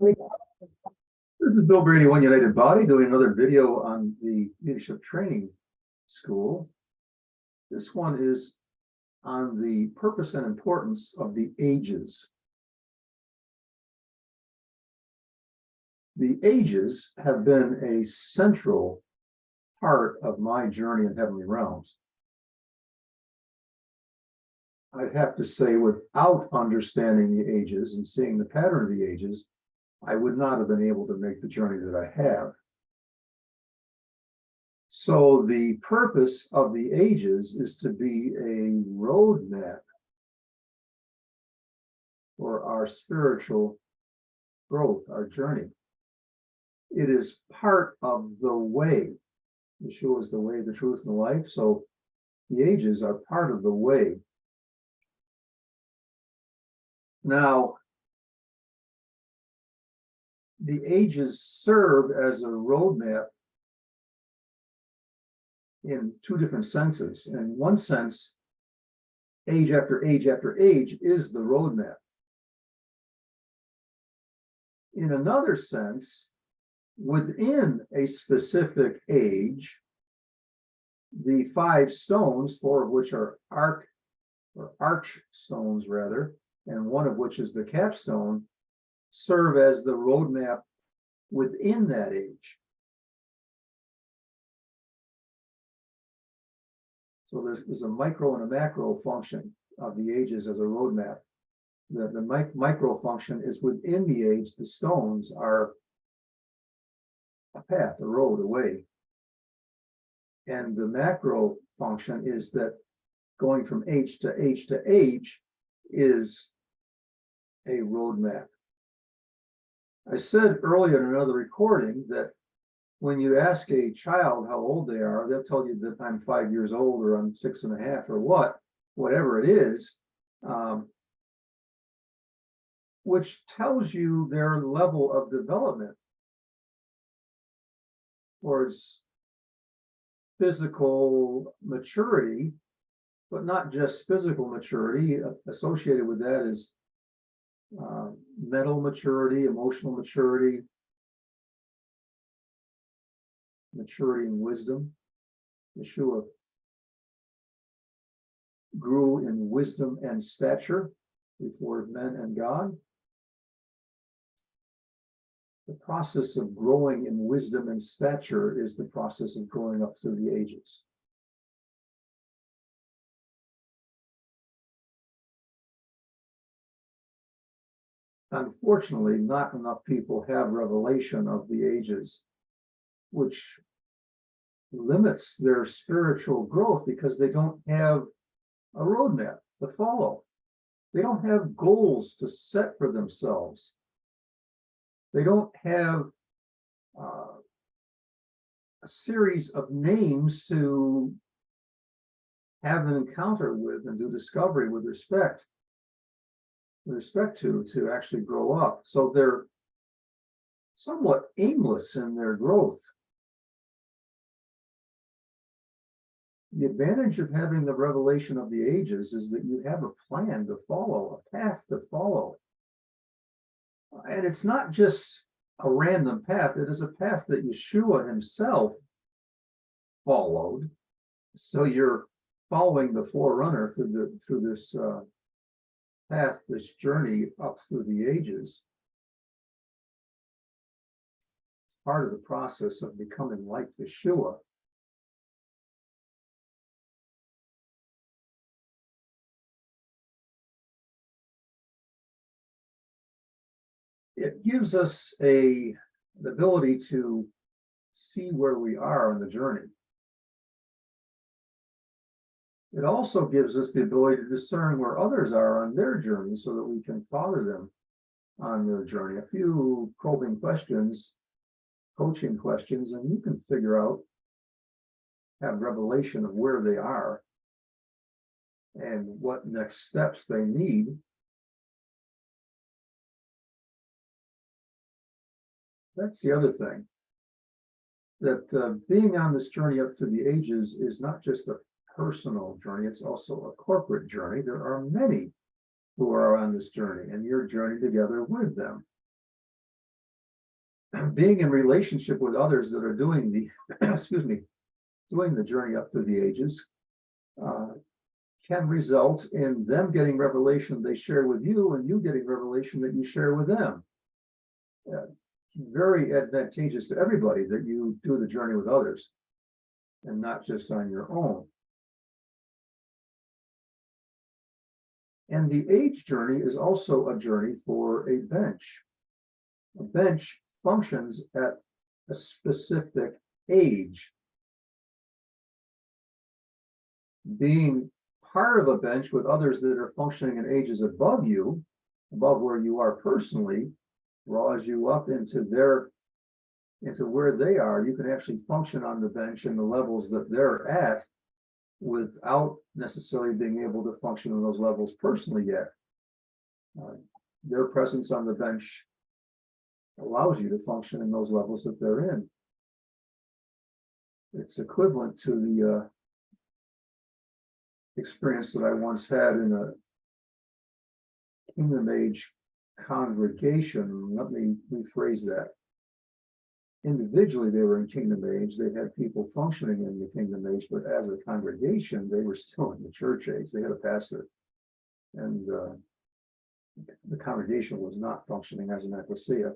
This is Bill Brady, One United Body, doing another video on the Leadership Training School. This one is on the purpose and importance of the ages. The ages have been a central part of my journey in heavenly realms. I'd have to say, without understanding the ages and seeing the pattern of the ages, I would not have been able to make the journey that I have. So the purpose of the ages is to be a roadmap for our spiritual growth, our journey. It is part of the way. Yeshua is the way, the truth, and the life. So the ages are part of the way. Now, the ages serve as a roadmap in two different senses. In one sense, age after age after age is the roadmap. In another sense, within a specific age, the 5 stones, 4 of which are arch stones rather, and 1 of which is the capstone, serve as the roadmap within that age. So there's a micro and a macro function of the ages as a roadmap. The micro function is within the age. The stones are a path, a road, a way. And the macro function is that going from age to age to age is a roadmap. I said earlier in another recording that when you ask a child how old they are, they'll tell you that I'm 5 years old or I'm 6.5 or whatever it is, which tells you their level of development towards physical maturity, but not just physical maturity. Associated with that is mental maturity, emotional maturity, maturity and wisdom. Yeshua grew in wisdom and stature before men and God. The process of growing in wisdom and stature is the process of growing up through the ages. Unfortunately, not enough people have revelation of the ages, which limits their spiritual growth because they don't have a roadmap to follow. They don't have goals to set for themselves. They don't have a series of names to have an encounter with and do discovery with respect to actually grow up. So they're somewhat aimless in their growth. The advantage of having the revelation of the ages is that you have a plan to follow, a path to follow. And it's not just a random path, it is a path that Yeshua himself followed. So you're following the forerunner through this path, this journey up through the ages. Part of the process of becoming like Yeshua. It gives us the ability to see where we are on the journey. It also gives us the ability to discern where others are on their journey so that we can follow them on their journey. A few probing questions, coaching questions, and you can figure out, have revelation of where they are and what next steps they need. That's the other thing, that being on this journey up through the ages is not just a personal journey, it's also a corporate journey. There are many who are on this journey, and you're journeying together with them. being in relationship with others that are doing the, excuse me, doing the journey up through the ages, can result in them getting revelation they share with you and you getting revelation that you share with them. Very advantageous to everybody that you do the journey with others and not just on your own. And the age journey is also a journey for a bench. A bench functions at a specific age. Being part of a bench with others that are functioning in ages above you, above where you are personally, draws you up into where they are. You can actually function on the bench in the levels that they're at without necessarily being able to function on those levels personally yet. Their presence on the bench allows you to function in those levels that they're in. It's equivalent to the experience that I once had in a Kingdom Age congregation. Let me rephrase that. Individually, they were in Kingdom Age. They had people functioning in the Kingdom Age, but as a congregation, they were still in the Church Age. They had a pastor, and the congregation was not functioning as an ecclesia.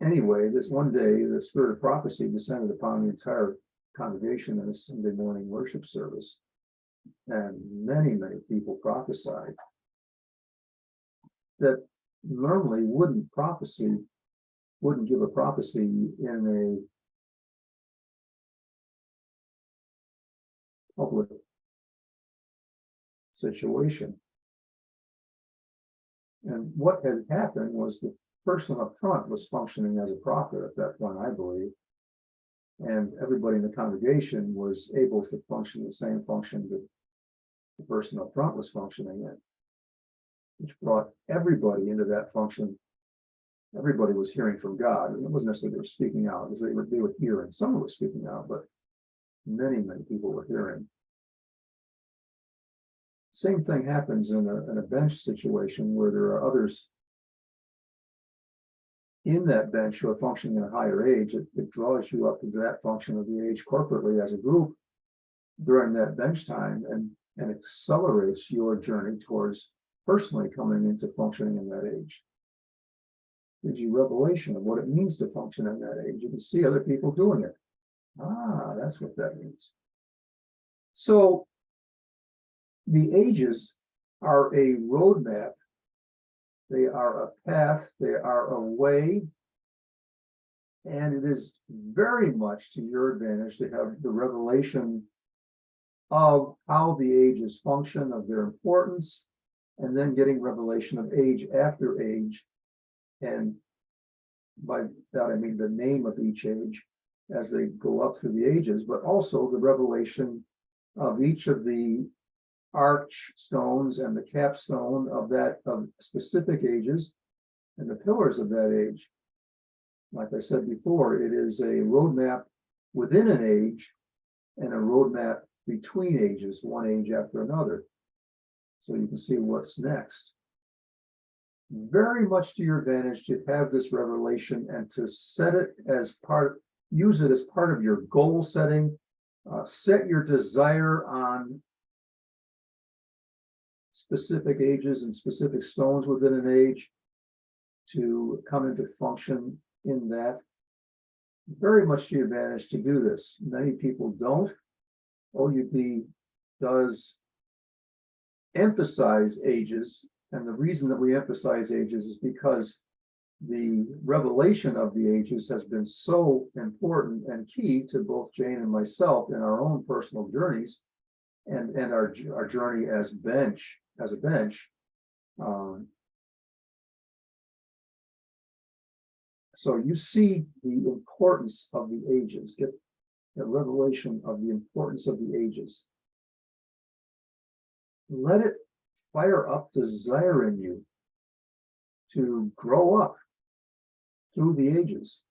Anyway, this one day, the spirit of prophecy descended upon the entire congregation in a Sunday morning worship service, and many people prophesied that normally wouldn't give a prophecy in a public situation. And what had happened was the person up front was functioning as a prophet at that point, I believe. And everybody in the congregation was able to function the same function that the person up front was functioning in, which brought everybody into that function. Everybody was hearing from God, and it wasn't necessarily they were speaking out, because they were hearing. Some were speaking out, but many people were hearing. Same thing happens in a bench situation where there are others in that bench who are functioning at a higher age. It draws you up into that function of the age corporately as a group during that bench time, and accelerates your journey towards personally coming into functioning in that age. Gives you revelation of what it means to function in that age. You can see other people doing it. That's what that means. So the ages are a roadmap. They are a path. They are a way. And it is very much to your advantage to have the revelation of how the ages function, of their importance, and then getting revelation of age after age. And by that, I mean the name of each age as they go up through the ages, but also the revelation of each of the arch stones and the capstone of specific ages and the pillars of that age. Like I said before, it is a roadmap within an age and a roadmap between ages, one age after another. So you can see what's next. Very much to your advantage to have this revelation and to set it as use it as part of your goal setting. Set your desire on specific ages and specific stones within an age to come into function in that. Very much to your advantage to do this. Many people don't. OUP does emphasize ages, and the reason that we emphasize ages is because the revelation of the ages has been so important and key to both Jane and myself in our own personal journeys and our journey as a bench. So you see the importance of the ages, get the revelation of the importance of the ages. Let it fire up desire in you to grow up through the ages.